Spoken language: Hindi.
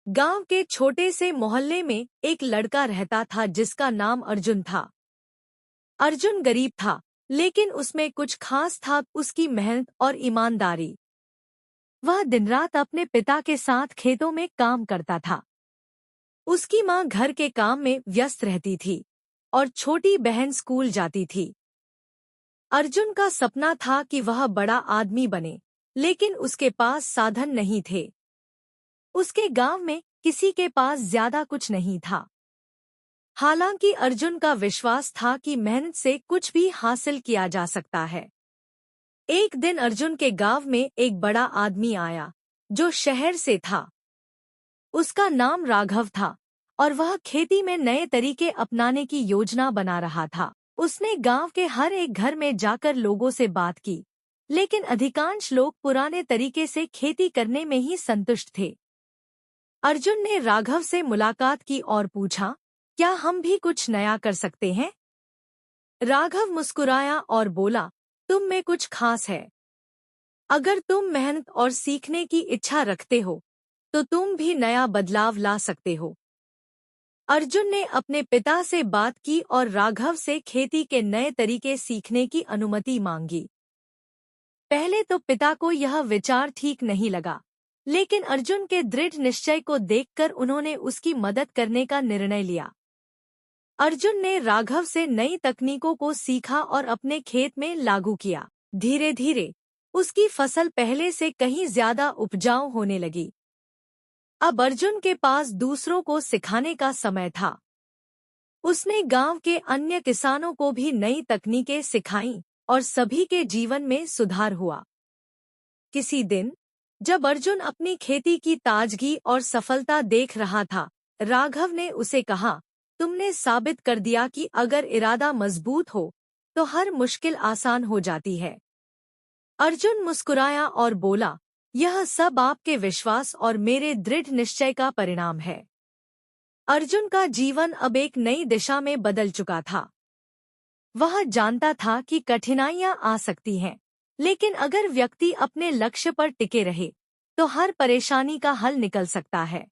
गांव के छोटे से मोहल्ले में एक लड़का रहता था जिसका नाम अर्जुन था। अर्जुन गरीब था, लेकिन उसमें कुछ खास था, उसकी मेहनत और ईमानदारी। वह दिन रात अपने पिता के साथ खेतों में काम करता था। उसकी माँ घर के काम में व्यस्त रहती थी और छोटी बहन स्कूल जाती थी। अर्जुन का सपना था कि वह बड़ा आदमी बने, लेकिन उसके पास साधन नहीं थे। उसके गांव में किसी के पास ज्यादा कुछ नहीं था। हालांकि अर्जुन का विश्वास था कि मेहनत से कुछ भी हासिल किया जा सकता है। एक दिन अर्जुन के गांव में एक बड़ा आदमी आया, जो शहर से था। उसका नाम राघव था और वह खेती में नए तरीके अपनाने की योजना बना रहा था। उसने गांव के हर एक घर में जाकर लोगों से बात की, लेकिन अधिकांश लोग पुराने तरीके से खेती करने में ही संतुष्ट थे। अर्जुन ने राघव से मुलाकात की और पूछा, क्या हम भी कुछ नया कर सकते हैं? राघव मुस्कुराया और बोला, तुम में कुछ खास है। अगर तुम मेहनत और सीखने की इच्छा रखते हो, तो तुम भी नया बदलाव ला सकते हो। अर्जुन ने अपने पिता से बात की और राघव से खेती के नए तरीके सीखने की अनुमति मांगी। पहले तो पिता को यह विचार ठीक नहीं लगा, लेकिन अर्जुन के दृढ़ निश्चय को देखकर उन्होंने उसकी मदद करने का निर्णय लिया। अर्जुन ने राघव से नई तकनीकों को सीखा और अपने खेत में लागू किया। धीरे धीरे उसकी फसल पहले से कहीं ज्यादा उपजाऊ होने लगी। अब अर्जुन के पास दूसरों को सिखाने का समय था। उसने गांव के अन्य किसानों को भी नई तकनीकें सिखाईं और सभी के जीवन में सुधार हुआ। किसी दिन जब अर्जुन अपनी खेती की ताजगी और सफलता देख रहा था, राघव ने उसे कहा, तुमने साबित कर दिया कि अगर इरादा मजबूत हो तो हर मुश्किल आसान हो जाती है। अर्जुन मुस्कुराया और बोला, यह सब आपके विश्वास और मेरे दृढ़ निश्चय का परिणाम है। अर्जुन का जीवन अब एक नई दिशा में बदल चुका था। वह जानता था कि कठिनाइयां आ सकती हैं, लेकिन अगर व्यक्ति अपने लक्ष्य पर टिके रहे, तो हर परेशानी का हल निकल सकता है।